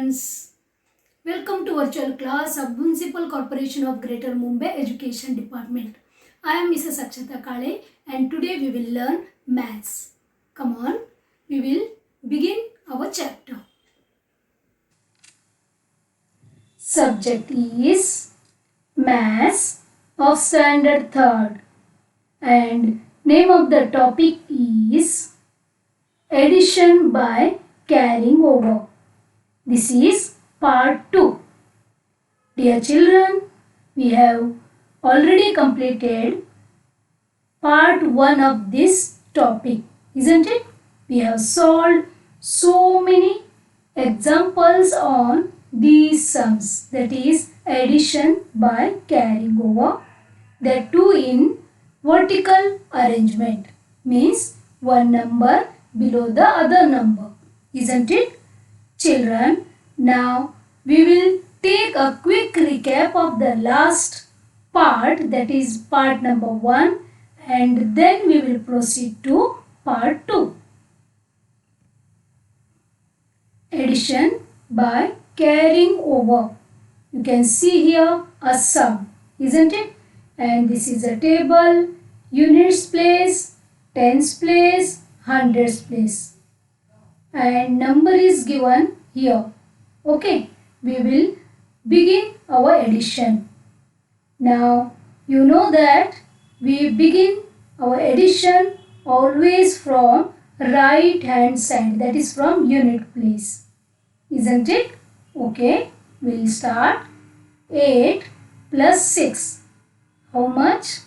students. Welcome to virtual class of Municipal Corporation of Greater Mumbai Education Department. I am Mrs. Akshata Kale and today we will learn maths. Come on, we will begin our chapter. Subject is Maths of Standard 3rd and name of the topic is Addition by Carrying Over. This is part 2. Dear children, we have already completed part 1 of this topic, isn't it? We have solved so many examples on these sums, that is addition by carrying over, that too in vertical arrangement, means one number below the other number, isn't it? Children, now we will take a quick recap of the last part, that is part number 1, and then we will proceed to part 2. Addition by carrying over. You can see here a sum, isn't it? And this is a table, units place, tens place, hundreds place. And number is given here. Okay, we will begin our addition. Now, you know that we begin our addition always from right hand side, that is from unit place, isn't it? Okay, we will start. 8 plus 6. How much?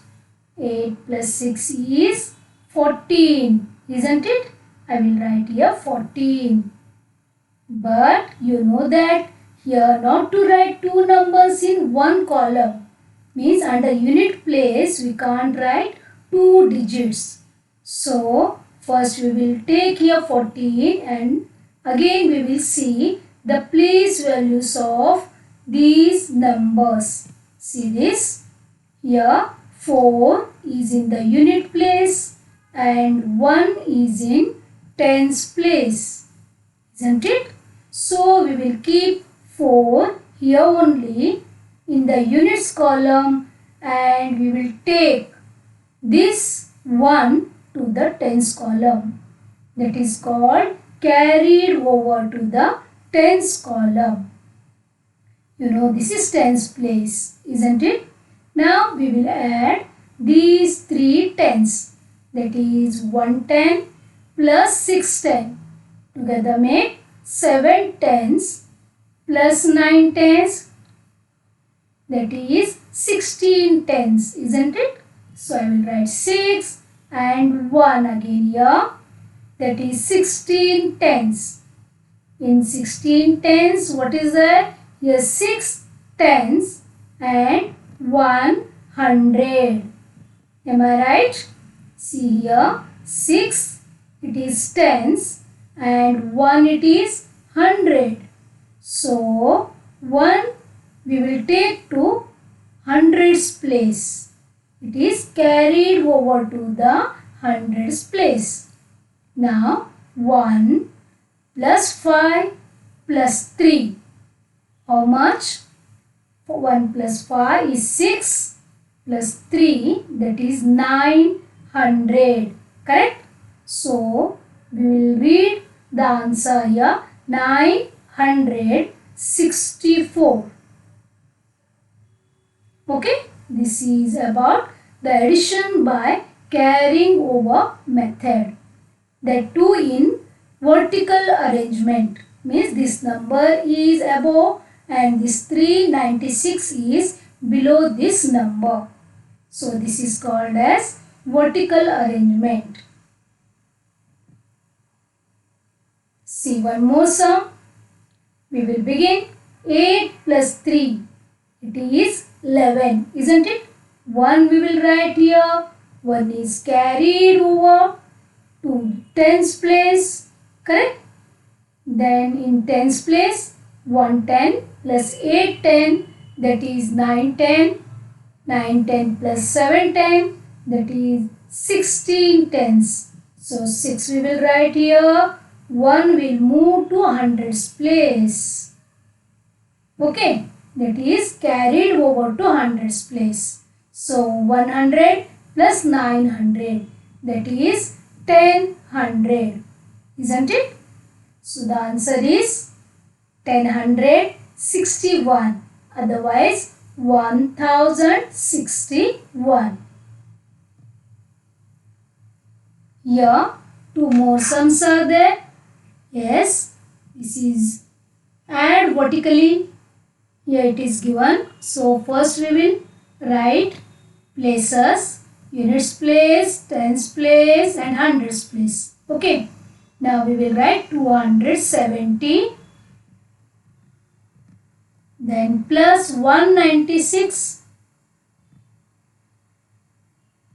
8 plus 6 is 14, isn't it? I will write here 14. But you know that here not to write two numbers in one column. Means under unit place we can't write two digits. So first we will take here 14 and again we will see the place values of these numbers. See this? Here 4 is in the unit place and 1 is in tens place, isn't it? So we will keep 4 here only in the units column and we will take this 1 to the tens column. That is called carried over to the tens column. You know this is tens place, isn't it? Now we will add these 3 tens, that is 110 plus 610. Together make 7 tens plus 9 tens, that is 16 tens, isn't it? So I will write 6 and 1 again here, that is 16 tens. In 16 tens, what is that? Here 6 tens and 100. Am I right? See here 6 it is tens and 1 it is 100. So 1 we will take to hundreds place. It is carried over to the hundreds place. Now 1 plus 5 plus 3. How much? 1 plus 5 is 6 plus 3, that is 900. Correct? So we will read the answer here, 964. Okay, this is about the addition by carrying over method. That too in vertical arrangement, means this number is above and this 396 is below this number. So this is called as vertical arrangement. See one more sum. We will begin. 8 plus 3. It is 11, isn't it? 1 we will write here. 1 is carried over to tens place. Correct? Then in tens place, 110 plus 810, that is 910. 910 plus 710, that is 16 tens. So 6 we will write here. 1 will move to hundreds place. Okay, that is carried over to hundreds place. So 100 plus 900, that is 1000, isn't it? So the answer is 1061, otherwise 1061. Here two more sums are there. Yes, this is add vertically. Here it is given. So first we will write places, units place, tens place and hundreds place. Okay. Now we will write 270, then plus 196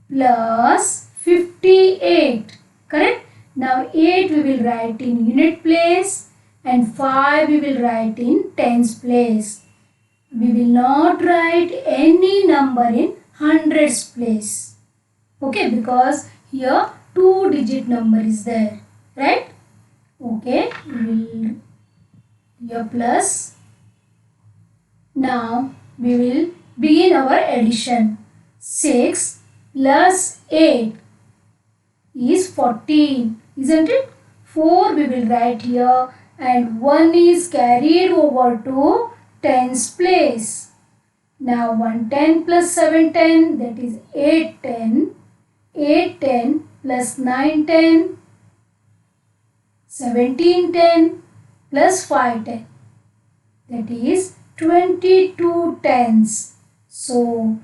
plus 58. Correct? Now 8 we will write in unit place and 5 we will write in tens place. We will not write any number in hundreds place. Okay, because here 2-digit number is there. Right? Okay, we will here plus. Now we will begin our addition. 6 plus 8 is 14, isn't it? 4 we will write here and 1 is carried over to tens place. Now 110 plus 710, that is 810. 810 plus 910, 1710 plus 510, that is 22 tens. So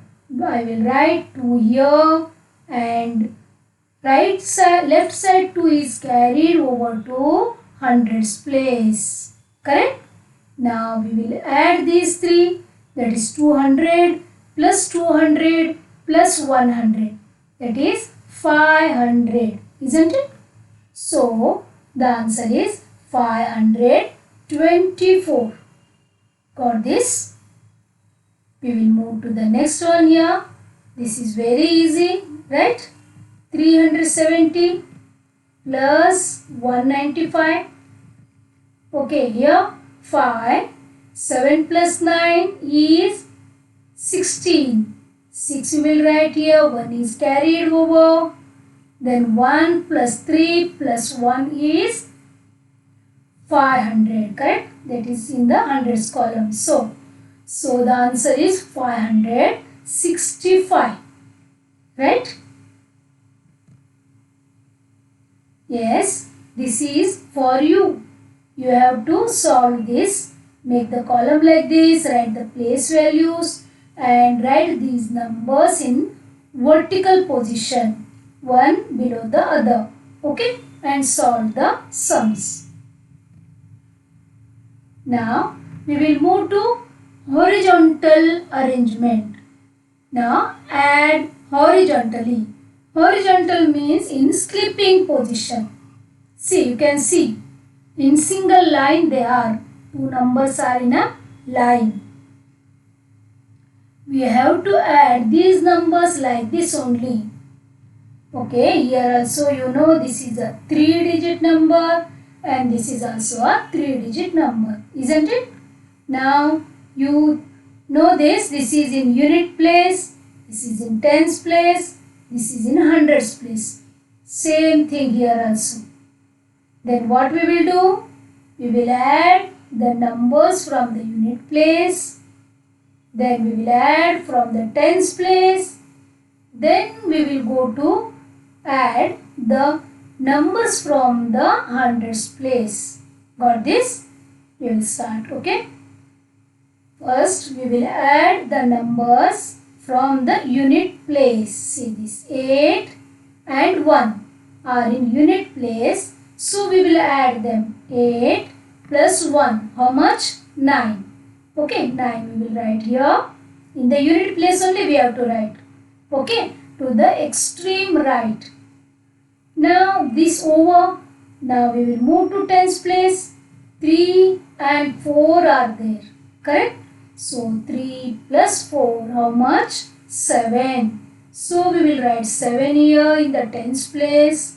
I will write 2 here and left side 2 is carried over to hundreds place. Correct? Now we will add these three, that is 200 plus 200 plus 100, that is 500, isn't it? So the answer is 524. Got this? We will move to the next one here. This is very easy, right? 370 plus 195. Okay, here 5. 7 plus 9 is 16. 6 we will write here. 1 is carried over. Then 1 plus 3 plus 1 is 500. Correct? That is in the hundreds column. So the answer is 565. Right? Yes, this is for you. You have to solve this. Make the column like this, write the place values and write these numbers in vertical position, one below the other. Okay, and solve the sums. Now we will move to horizontal arrangement. Now add horizontally. Horizontal means in sleeping position. See, you can see in single line they are. Two numbers are in a line. We have to add these numbers like this only. Okay, here also you know this is a 3-digit number and this is also a 3-digit number, isn't it? Now you know this is in unit place, this is in tens place, this is in hundreds place. Same thing here also. Then what we will do? We will add the numbers from the unit place. Then we will add from the tens place. Then we will go to add the numbers from the hundreds place. Got this? We will start. Okay. First we will add the numbers from the unit place. See this 8 and 1 are in unit place. So we will add them. 8 plus 1. How much? 9. Okay, 9 we will write here. In the unit place only we have to write. Okay, to the extreme right. Now this over. Now we will move to tens place. 3 and 4 are there. Correct? So 3 plus 4. How much? 7. So we will write 7 here in the tens place.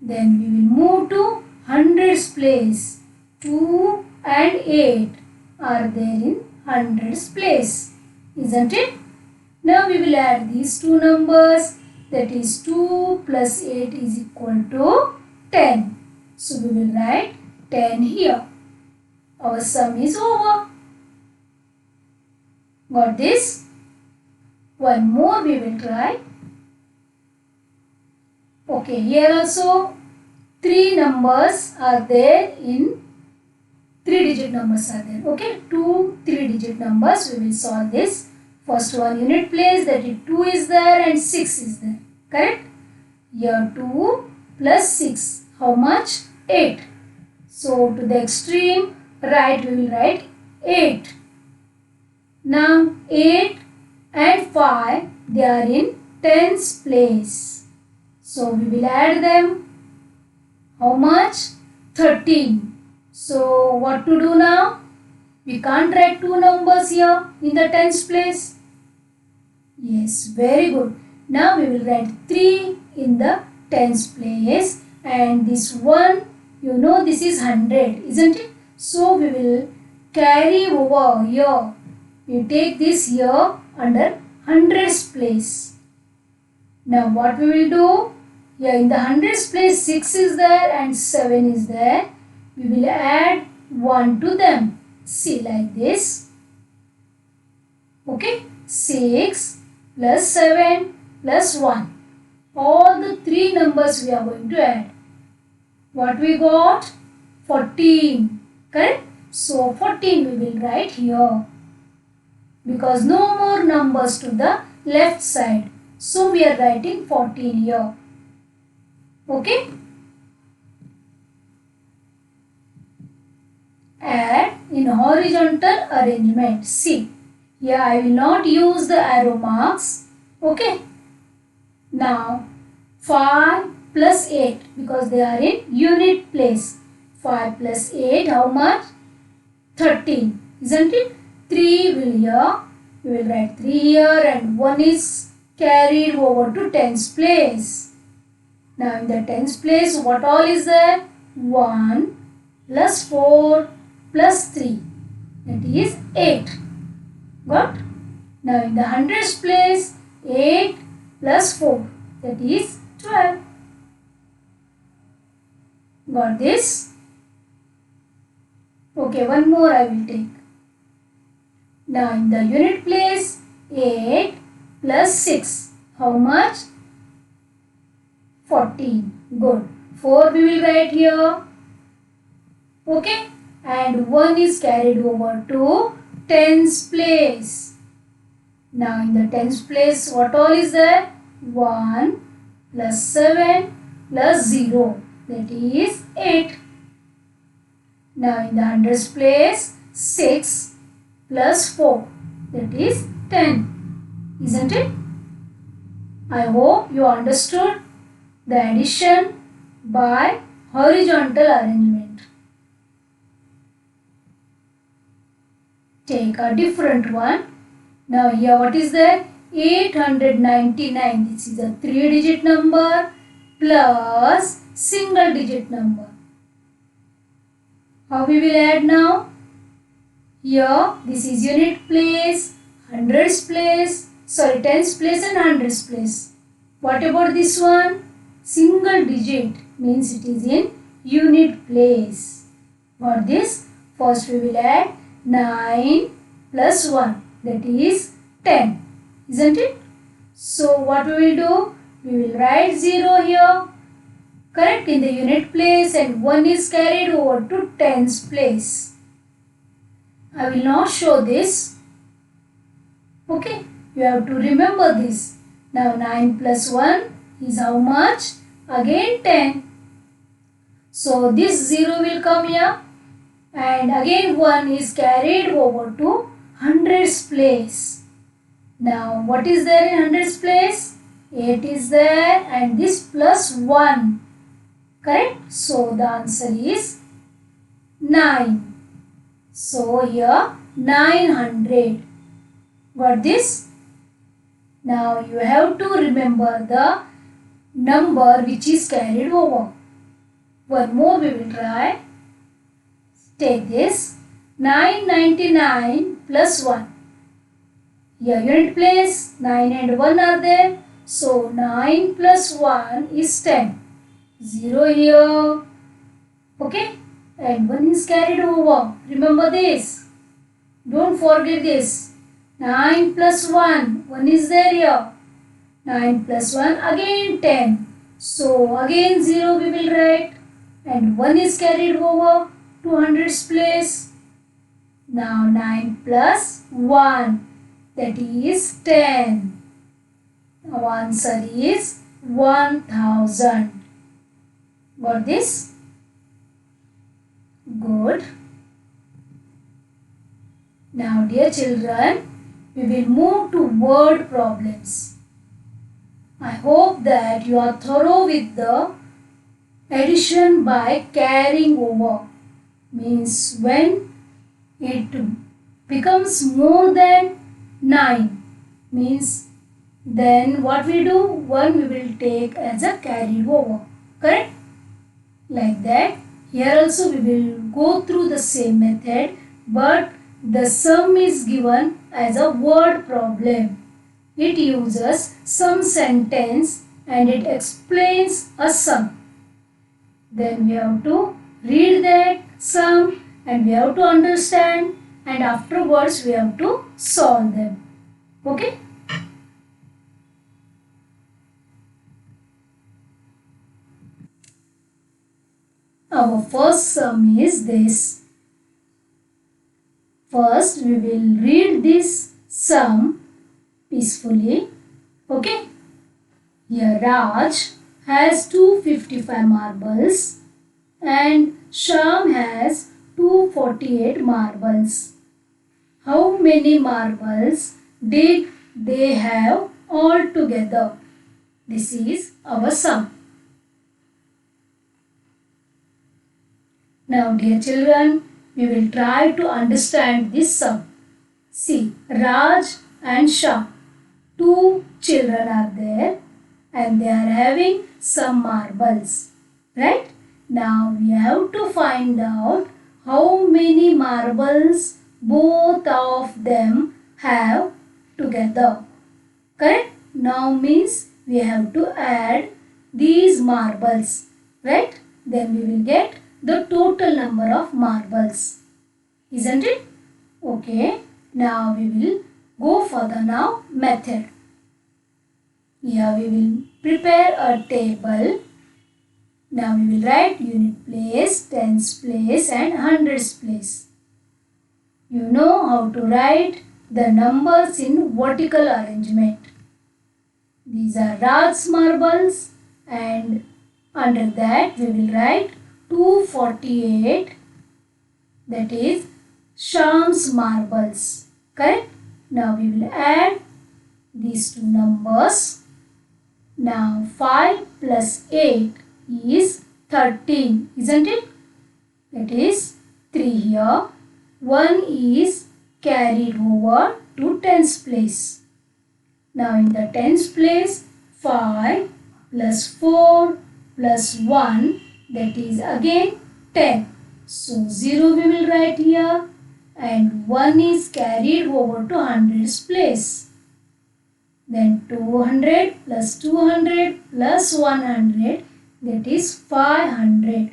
Then we will move to hundreds place. 2 and 8. are there in hundreds place, isn't it? Now we will add these two numbers, that is 2 plus 8 is equal to 10. So we will write 10 here. Our sum is over. Got this? One more we will try. Okay, here also three numbers are there in 3-digit numbers are there. Okay, two 3-digit numbers. We will solve this. First one unit place, that is 2 is there and 6 is there. Correct? Here 2 plus 6. How much? 8. So to the extreme right we will write 8. Now 8 and 5 they are in tens place. So we will add them. How much? 13. So what to do now? We can't write two numbers here in the tens place. Yes, very good. Now we will write 3 in the tens place, and this one, you know, this is 100, isn't it? So we will carry over here. We take this here under hundreds place. Now what we will do? Here in the hundreds place 6 is there and 7 is there. We will add 1 to them. See, like this. Okay, 6 plus 7 plus 1. All the three numbers we are going to add. What we got? 14. Correct? So 14 we will write here. Because no more numbers to the left side. So we are writing 14 here. Okay? Add in horizontal arrangement. See, here I will not use the arrow marks. Okay? Now 5 plus 8, because they are in unit place. 5 plus 8, how much? 13. Isn't it? 3 will here. We will write 3 here and 1 is carried over to tens place. Now in the tens place, what all is there? 1 plus 4 plus 3. That is 8. Got? Now in the hundreds place, 8 plus 4. That is 12. Got this? Okay, one more I will take. Now in the unit place, 8 plus 6. How much? 14. Good. 4 we will write here. Okay. And 1 is carried over to tens place. Now in the tens place, what all is there? 1 plus 7 plus 0. That is 8. Now in the hundreds place, 6 plus 4. That is 10. Isn't it? I hope you understood the addition by horizontal arrangement. Take a different one. Now here what is there? 899. This is a 3-digit number plus single digit number. How we will add now? Here this is unit place, hundreds place, sorry, tens place and hundreds place. What about this one? Single digit means it is in unit place. For this, first we will add 9 plus 1, that is 10, isn't it? So what we will do? We will write 0 here, correct, in the unit place, and 1 is carried over to tens place. I will not show this. Okay, you have to remember this. Now 9 plus 1 is how much? Again 10. So this 0 will come here, and again 1 is carried over to hundreds place. Now what is there in hundreds place? 8 is there and this plus 1. Correct? So the answer is 9. So here 900. Got this? Now you have to remember the number which is carried over. One more we will try. Take this. 999 plus 1. Here unit place 9 and 1 are there. So 9 plus 1 is 10. 0 here. Okay. And 1 is carried over. Remember this. Don't forget this. 9 plus 1. 1 is there here. 9 plus 1 again 10. So again 0 we will write. And 1 is carried over to hundreds place. Now 9 plus 1. That is 10. Our answer is 1000. Got this? Good. Now dear children, we will move to word problems. I hope that you are thorough with the addition by carrying over. Means when it becomes more than 9. Means then what we do? 1 we will take as a carried over. Correct? Like that. Here also we will go through the same method, but the sum is given as a word problem. It uses some sentence and it explains a sum. Then we have to read that sum and we have to understand, and afterwards we have to solve them. Okay? Our first sum is this. First we will read this sum peacefully. Okay? Here Raj has 255 marbles and Sham has 248 marbles. How many marbles did they have altogether? This is our sum. Now dear children, we will try to understand this sum. See, Raj and Sham, 2 children are there and they are having some marbles. Right? Now we have to find out how many marbles both of them have together. Correct? Now means we have to add these marbles. Right? Then we will get the total number of marbles. Isn't it? Okay. Now we will go for the now method. Here we will prepare a table. Now we will write unit place, tens place and hundreds place. You know how to write the numbers in vertical arrangement. These are Raj's marbles and under that we will write 248, that is Sham's marbles. Correct? Now we will add these two numbers. Now 5 plus 8 is 13, isn't it? That is 3 here. 1 is carried over to tens place. Now in the tens place, 5 plus 4 plus 1, that is again 10. So 0 we will write here and 1 is carried over to hundreds place. Then 200 plus 200 plus 100, that is 500.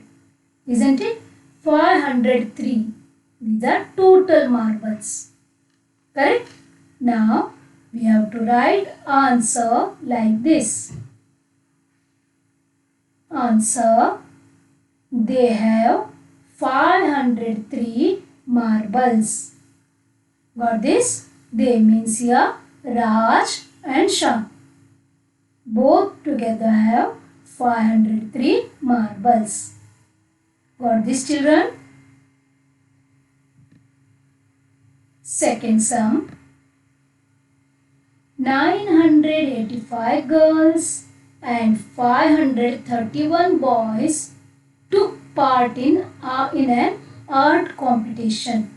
Isn't it? 503. These are total marbles. Correct? Now we have to write answer like this. Answer: they have 503 marbles. Got this? They means here Raj and Sham. Both together have 503 marbles. Got this, children? Second sum. 985 girls and 531 boys took part in an art competition.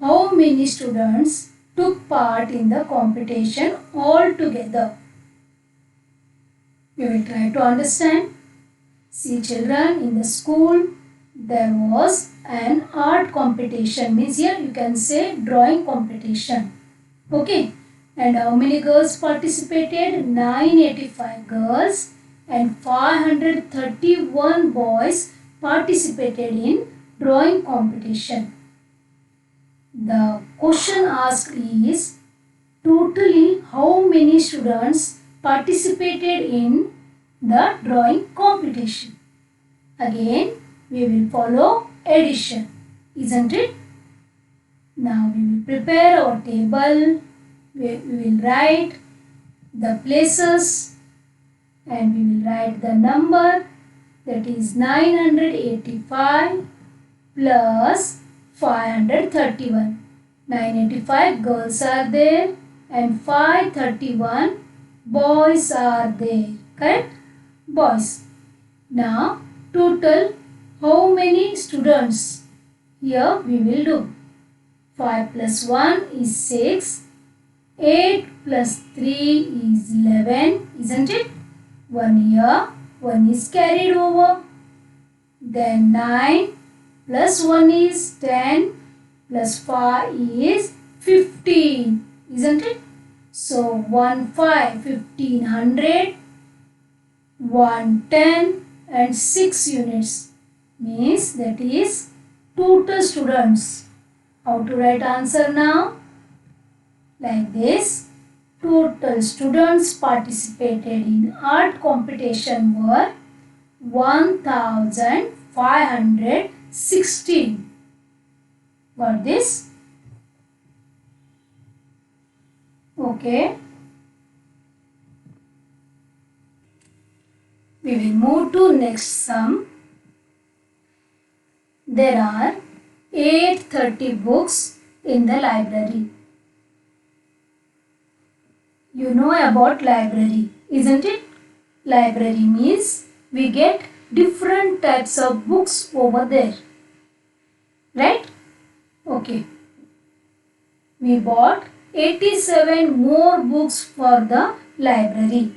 How many students took part in the competition altogether? We will try to understand. See, children, in the school there was an art competition. Means here you can say drawing competition. Okay. And how many girls participated? 985 girls and 531 boys participated in drawing competition. The question asked is, totally how many students participated in the drawing competition? Again, we will follow addition, isn't it? Now we will prepare our table. We will write the places and we will write the number, that is 985 plus 531. 985 girls are there and 531 boys are there. Correct? Boys. Now total how many students? Here we will do. 5 plus 1 is 6. 8 plus 3 is 11. Isn't it? 1 here. 1 is carried over. Then 9 plus 1 is 10. Plus 5 is 15. Isn't it? So 1500, 110 and 6 units. Means that is total students. How to write answer now? Like this. Total students participated in art competition were 1516. Got this? Okay. We will move to next sum. There are 830 books in the library. You know about library, isn't it? Library means we get different types of books over there. Right? Okay. We bought 87 more books for the library.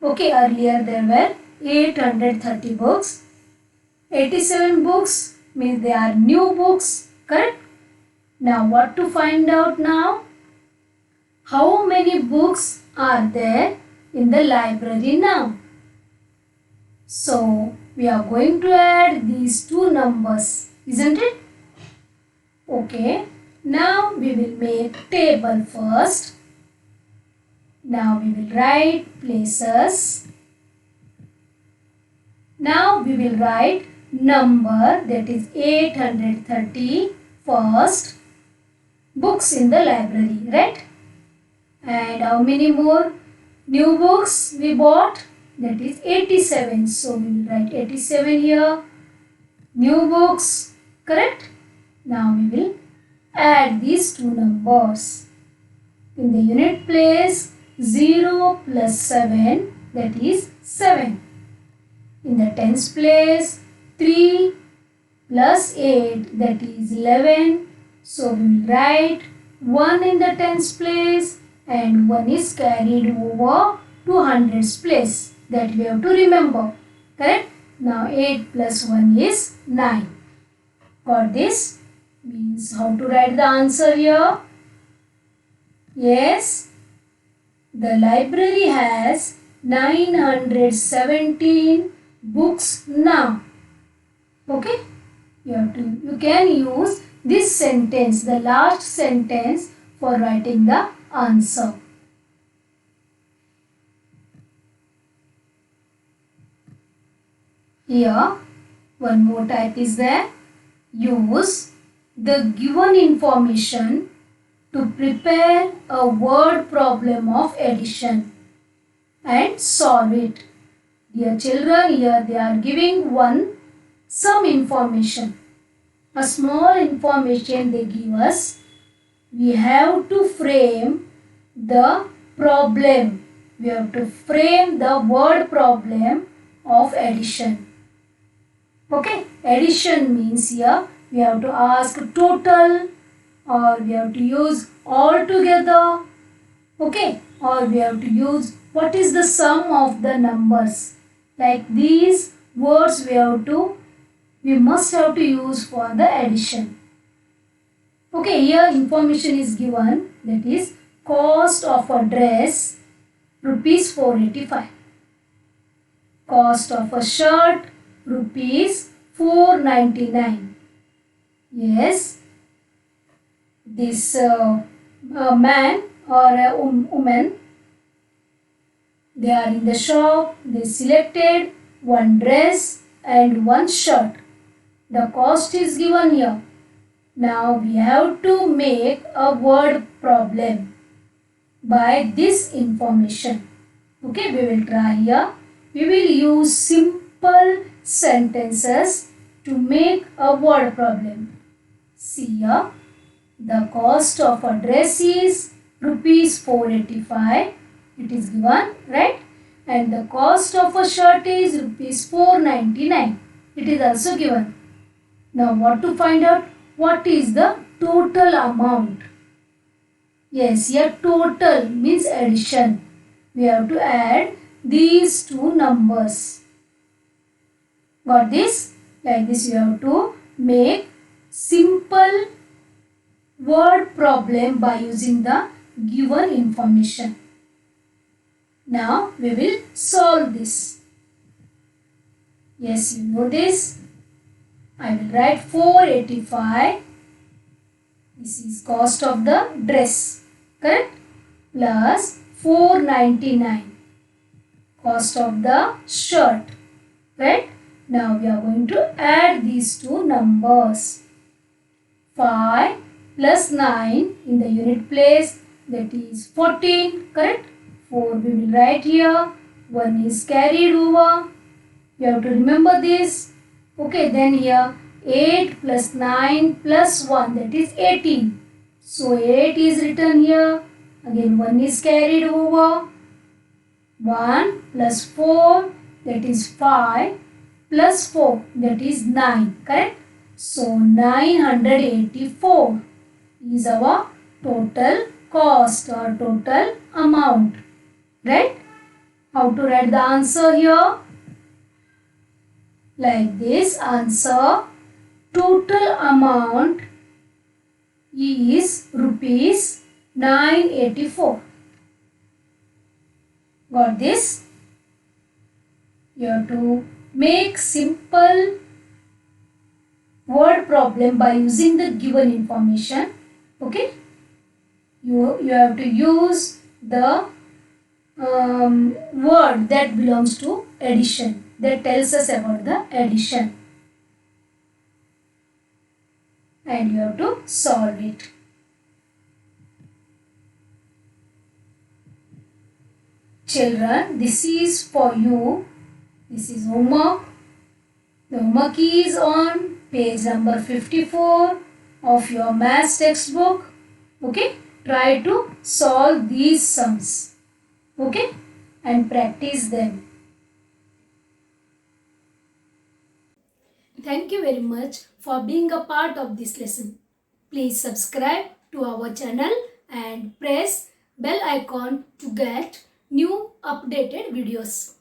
Okay, earlier there were 830 books. 87 books means they are new books, correct? Now what to find out now? How many books are there in the library now? So we are going to add these two numbers, isn't it? Okay, now we will make table first. Now we will write places. Now we will write number, that is 830 first. Books in the library, right? And how many more new books we bought? That is 87. So we will write 87 here. New books, correct? Now we will add these two numbers. In the unit place, 0 plus 7, that is 7. In the tens place, 3 plus 8, that is 11. So we will write 1 in the tens place and 1 is carried over to hundreds place. That we have to remember. Correct? Now 8 plus 1 is 9. Got this? Means how to write the answer here? Yes. The library has 917 books now. Okay? You can use this sentence, the last sentence, for writing the answer. Here, one more type is there. Use the given information to prepare a word problem of addition and solve it. Dear children, here they are giving some information. A small information they give us. We have to frame the problem. We have to frame the word problem of addition. Okay, addition means here we have to ask total, or we have to use all together. Okay, or we have to use what is the sum of the numbers. Like these words we have to we must have to use for the addition. Okay, here information is given, that is cost of a dress rupees 485. Cost of a shirt rupees 499. Yes, this a man or a woman, they are in the shop, they selected one dress and one shirt. The cost is given here. Now we have to make a word problem by this information. Okay, we will try here. We will use simple sentences to make a word problem. See here, the cost of a dress is rupees 485. It is given, right? And the cost of a shirt is rupees 499. It is also given. Now what to find out? What is the total amount? Yes, here total means addition. We have to add these two numbers. Got this? Like this you have to make simple word problem by using the given information. Now we will solve this. Yes, you know this. I will write 485. This is cost of the dress, correct? Plus 499. Cost of the shirt, right? Now we are going to add these two numbers. 5 plus 9 in the unit place, that is 14, correct? 4 we will write here. 1 is carried over. You have to remember this. Okay, then here 8 plus 9 plus 1, that is 18. So 8 is written here. Again 1 is carried over. 1 plus 4, that is 5, plus 4, that is 9, correct? So 984 is our total cost or total amount, right? How to write the answer here? Like this, answer total amount is rupees 984. Got this? You have to make simple word problem by using the given information. Okay? You have to use the word that belongs to addition, that tells us about the addition. And you have to solve it. Children, this is for you. This is homework. The homework is on page number 54 of your maths textbook. Okay? Try to solve these sums. Okay? And practice them. Thank you very much for being a part of this lesson. Please subscribe to our channel and press bell icon to get new updated videos.